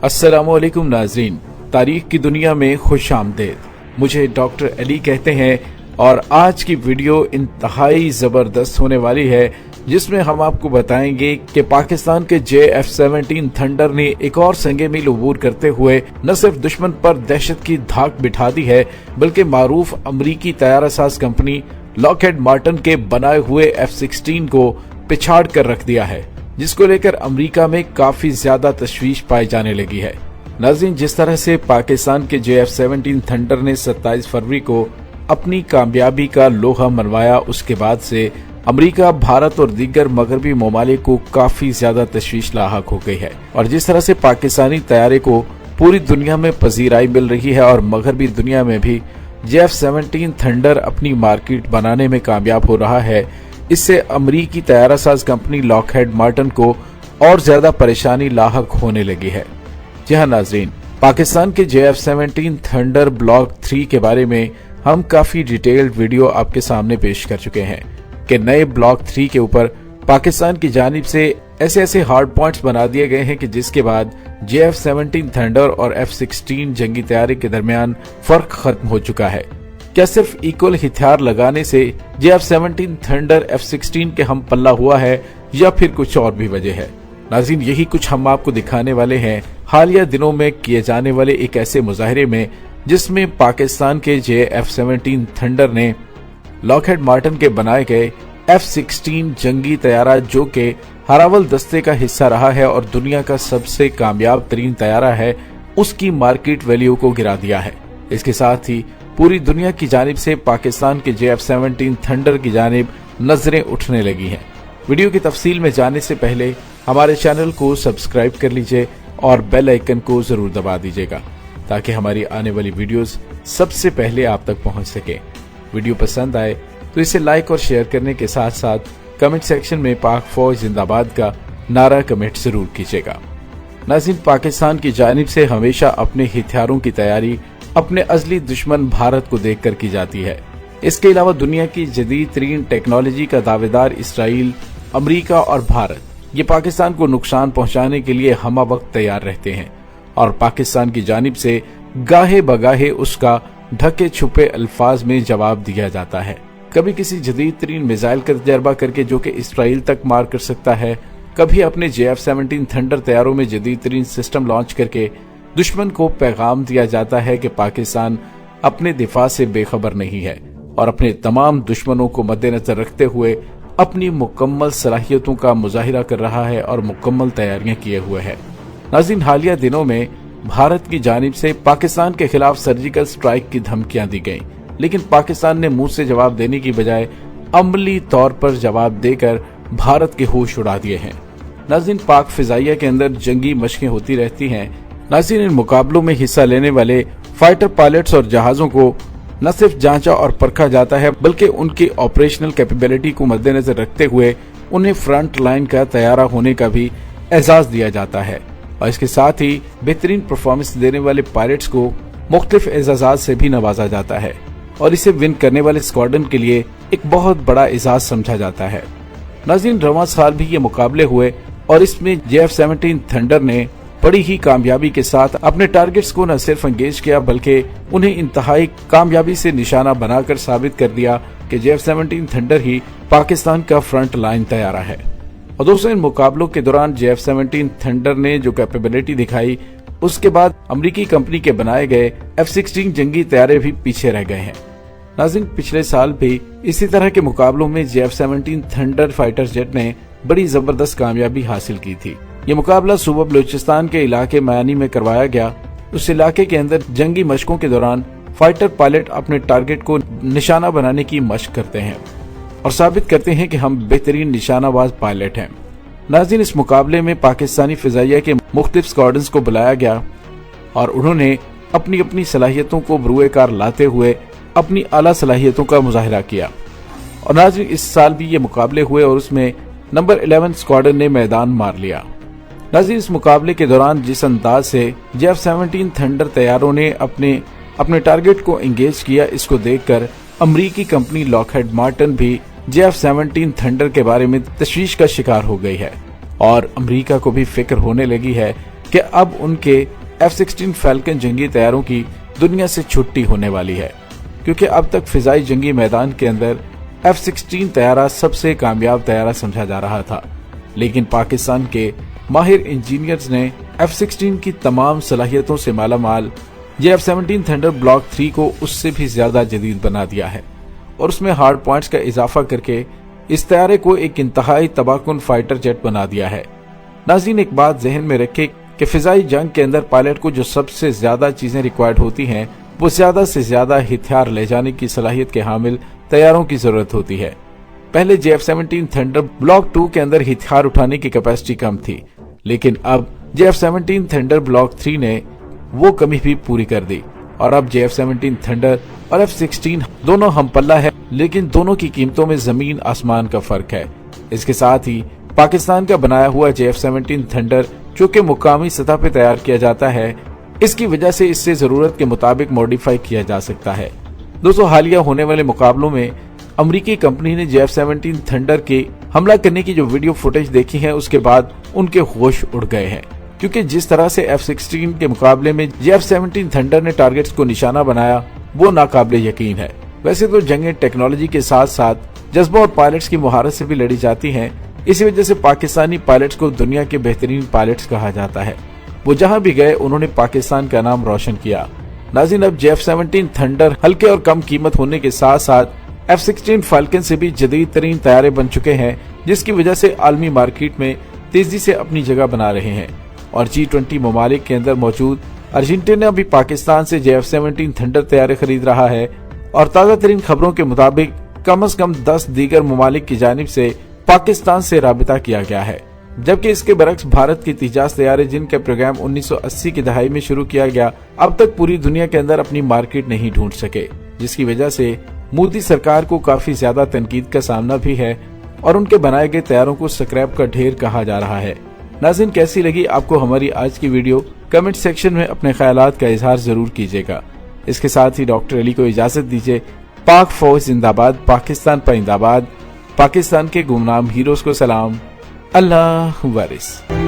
अस्सलामुअलैकुम नाज़रीन, तारीख की दुनिया में खुश आमदेद। मुझे डॉक्टर अली कहते हैं और आज की वीडियो इंतहाई जबरदस्त होने वाली है, जिसमें हम आपको बताएंगे कि पाकिस्तान के JF-17 थंडर ने एक और संगे मील अबूर करते हुए न सिर्फ दुश्मन पर दहशत की धाक बिठा दी है, बल्कि मारूफ अमरीकी तैयारासाज कंपनी लॉकहेड मार्टिन के बनाए हुए F-16 को पिछाड़ कर रख दिया है, जिसको लेकर अमेरिका में काफी ज्यादा तशवीश पाई जाने लगी है। नाज़रीन, जिस तरह से पाकिस्तान के JF-17 थंडर ने 27 फरवरी को अपनी कामयाबी का लोहा मनवाया, उसके बाद से अमेरिका, भारत और दीगर मगरबी ममालिक को काफी ज्यादा तशवीश लाहक हो गई है। और जिस तरह से पाकिस्तानी तैयारे को पूरी दुनिया में पजीराई मिल रही है और मगरबी दुनिया में भी JF-17 थंडर अपनी मार्केट बनाने में कामयाब हो रहा है, इससे अमरीकी तैयारासाज कंपनी लॉकहेड मार्टिन को और ज्यादा परेशानी लाहक होने लगी है। जी हाँ नाज़रीन, पाकिस्तान के JF-17 थंडर ब्लॉक 3 के बारे में हम काफी डिटेल्ड वीडियो आपके सामने पेश कर चुके हैं कि नए ब्लॉक 3 के ऊपर पाकिस्तान की जानिब से ऐसे हार्ड पॉइंट्स बना दिए गए हैं कि जिसके बाद JF-17 थंडर और F-16 जंगी तैयारी के दरमियान फर्क खत्म हो चुका है। क्या सिर्फ इक्वल हथियार लगाने से JF-17 थंडर F-16 के हम पल्ला हुआ है या फिर कुछ और भी वजह है? नाज़रीन, यही कुछ हम आपको दिखाने वाले हैं हालिया दिनों में किए जाने वाले एक ऐसे मुजाहरे में, जिसमें पाकिस्तान के JF-17 थंडर ने लॉकहेड मार्टिन के बनाए गए F-16 जंगी तैयारा, जो के हरावल दस्ते का हिस्सा रहा है और दुनिया का सबसे कामयाब तरीन तैयारा है, उसकी मार्केट वैल्यू को गिरा दिया है। इसके साथ ही पूरी दुनिया की जानिब से पाकिस्तान के JF-17 थंडर की जानिब नजरें उठने लगी हैं। वीडियो की तफसील में जाने से पहले हमारे चैनल को सब्सक्राइब कर लीजिए और बेल आइकन को जरूर दबा दीजिएगा, ताकि हमारी आने वाली वीडियोस सबसे पहले आप तक पहुंच सके। वीडियो पसंद आए तो इसे लाइक और शेयर करने के साथ साथ कमेंट सेक्शन में पाक फौज जिंदाबाद का नारा कमेंट जरूर कीजिएगा। नाज़रीन, पाकिस्तान की जानिब से हमेशा अपने हथियारों की तैयारी अपने अजली दुश्मन भारत को देखकर की जाती है। इसके अलावा दुनिया की जदीद तरीन टेक्नोलॉजी का दावेदार इसराइल, अमेरिका और भारत ये पाकिस्तान को नुकसान पहुंचाने के लिए हमा वक्त तैयार रहते हैं और पाकिस्तान की जानिब से गाहे बगाहे उसका ढके छुपे अल्फाज में जवाब दिया जाता है। कभी किसी जदीद तरीन मिसाइल का तजर्बा करके जो कि इसराइल तक मार कर सकता है, कभी अपने JF-17 थंडर तैयारों में जदीद तरीन सिस्टम लॉन्च करके दुश्मन को पैगाम दिया जाता है कि पाकिस्तान अपने दिफा से बेखबर नहीं है और अपने तमाम दुश्मनों को मद्देनजर रखते हुए अपनी मुकम्मल सलाहियतों का मुजाहिरा कर रहा है और मुकम्मल तैयारियां किए हुए है। नाज़रीन, हालिया दिनों में भारत की जानिब से पाकिस्तान के खिलाफ सर्जिकल स्ट्राइक की धमकियां दी गईं, लेकिन पाकिस्तान ने मुंह से जवाब देने की बजाय अमली तौर पर जवाब देकर भारत के होश उड़ा दिए हैं। नाज़रीन, पाक फिजाइया के अंदर जंगी मशकें होती रहती हैं। नाज़रीन, इन मुकाबलों में हिस्सा लेने वाले फाइटर पायलट्स और जहाजों को न सिर्फ जांचा और परखा जाता है, बल्कि उनकी ऑपरेशनल कैपेबिलिटी को मद्देनजर रखते हुए उन्हें फ्रंट लाइन का तैयारा होने का भी एजाज दिया जाता है। और इसके साथ ही बेहतरीन परफॉर्मेंस देने वाले पायलट्स को मुख्तलिफ एजाजात से भी नवाजा जाता है और इसे विन करने वाले स्क्वाड्रन के लिए एक बहुत बड़ा एजाज समझा जाता है। नाज़रीन, रवां साल भी ये मुकाबले हुए और इसमें JF-17 थंडर ने बड़ी ही कामयाबी के साथ अपने टारगेट्स को न सिर्फ एंगेज किया, बल्कि उन्हें इंतहाई कामयाबी से निशाना बनाकर साबित कर दिया कि JF-17 थंडर ही पाकिस्तान का फ्रंट लाइन तैयारा है। और दोस्तों, इन मुकाबलों के दौरान JF-17 थंडर ने जो कैपेबिलिटी दिखाई, उसके बाद अमरीकी कंपनी के बनाए गए F-16 जंगी तैयारे भी पीछे रह गए हैं। नाज़रीन, पिछले साल भी इसी तरह के मुकाबलों में JF-17 थंडर फाइटर जेट ने बड़ी जबरदस्त कामयाबी हासिल की थी। ये मुकाबला सूबा बलूचिस्तान के इलाके मयानी में करवाया गया। उस इलाके के अंदर जंगी मशकों के दौरान फाइटर पायलट अपने टारगेट को निशाना बनाने की मशक करते हैं और साबित करते हैं कि हम बेहतरीन निशानाबाज पायलट हैं। नाज़रीन, इस मुकाबले में पाकिस्तानी फिजाइया के मुख्तलिफ स्क्वाड्रन्स को बुलाया गया और उन्होंने अपनी अपनी सलाहियतों को बरूए कार लाते हुए अपनी आला सलाहियतों का मुजाहिरा किया। और नाज़रीन, इस साल भी ये मुकाबले हुए और उसमें नंबर 11 स्क्वाड्रन ने मैदान मार लिया। नाज़रीन, इस मुकाबले के दौरान जिस अंदाज से JF-17 थंडर तैयारों ने अपने टारगेट को एंगेज किया, इसको देखकर अमरीकी कंपनी लॉकहेड मार्टिन भी JF-17 थंडर के बारे में तशवीश का शिकार हो गई है। और अमेरिका को भी फिक्र होने लगी है कि अब उनके F-16 फैल्कन जंगी तैयारों की दुनिया से छुट्टी होने वाली है, क्योंकि अब तक फिजाई जंगी मैदान के अंदर F-16 तैयारा सबसे कामयाब तैयारा समझा जा रहा था। लेकिन पाकिस्तान के माहिर इंजीनियर्स ने F-16 की तमाम सलाहियतों से मालामाल ये F-17 थंडर ब्लॉक 3 को उससे भी ज्यादा जदीद बना दिया है और उसमें हार्ड पॉइंट्स का इजाफा करके इस तैयारे को एक इंतहाई तबाहकुन फाइटर जेट बना दिया है। नाज़रीन, एक बात जहन में रखें कि फिजाई जंग के अंदर पायलट को जो सबसे ज्यादा चीजें रिक्वायर्ड होती हैं वो ज्यादा से ज्यादा हथियार ले जाने की सलाहियत के हामिल तैयारों की जरूरत होती है। पहले F-17 थंडर ब्लॉक 2 के अंदर हथियार उठाने की कैपेसिटी कम थी, लेकिन अब F-17 थंडर ब्लॉक 3 ने वो कमी भी पूरी कर दी और अब F-17 थंडर और F-16 दोनों हम पल्ला है, लेकिन दोनों की कीमतों में जमीन आसमान का फर्क है। इसके साथ ही पाकिस्तान का बनाया हुआ F-17 थंडर जो कि मुकामी सतह पे तैयार किया जाता है, इसकी वजह से इससे जरूरत के मुताबिक मॉडिफाई किया जा सकता है। दोस्तों, हालिया होने वाले मुकाबलों में अमरीकी कंपनी ने F-17 थंडर के हमला करने की जो वीडियो फुटेज देखी है उसके बाद उनके होश उड़ गए हैं, क्योंकि जिस तरह से F-16 के मुकाबले में F-17 थंडर ने टारगेट्स को निशाना बनाया वो नाकाबिले यकीन है। वैसे तो जंगें टेक्नोलॉजी के साथ साथ जज्बा और पायलट्स की मुहारत से भी लड़ी जाती हैं, इसी वजह से पाकिस्तानी पायलट्स को दुनिया के बेहतरीन पायलट्स कहा जाता है। वो जहां भी गए उन्होंने पाकिस्तान का नाम रोशन किया। नाज़रीन, अब F-17 थंडर हल्के और कम कीमत होने के साथ साथ F-16 फाल्कन से भी जदीद तरीन तैयारे बन चुके हैं, जिसकी वजह से आलमी मार्केट में तेजी से अपनी जगह बना रहे हैं। और G20 ममालिक के अंदर मौजूद अर्जेंटीना भी पाकिस्तान से F-17 थंडर तैयारे खरीद रहा है और ताज़ा तरीन खबरों के मुताबिक कम से कम 10 दीगर ममालिक की जानिब से पाकिस्तान से राबिता किया गया है। जबकि इसके बरक्स भारत के तिजाज तैयारे जिनका प्रोग्राम 1980 की दहाई में शुरू किया गया, अब तक पूरी दुनिया के अंदर अपनी मार्केट नहीं ढूंढ सके, जिसकी वजह से मोदी सरकार को काफी ज्यादा तनकीद का सामना भी है और उनके बनाए गए तैयारों को स्क्रैप का ढेर कहा जा रहा है। नाज़रीन, कैसी लगी आपको हमारी आज की वीडियो? कमेंट सेक्शन में अपने ख्यालात का इजहार जरूर कीजिएगा। इसके साथ ही डॉक्टर अली को इजाजत दीजिए। पाक फौज जिंदाबाद, पाकिस्तान परिंदाबाद, पाकिस्तान के गुमनाम हीरोज को सलाम। अल्लाह वारिस।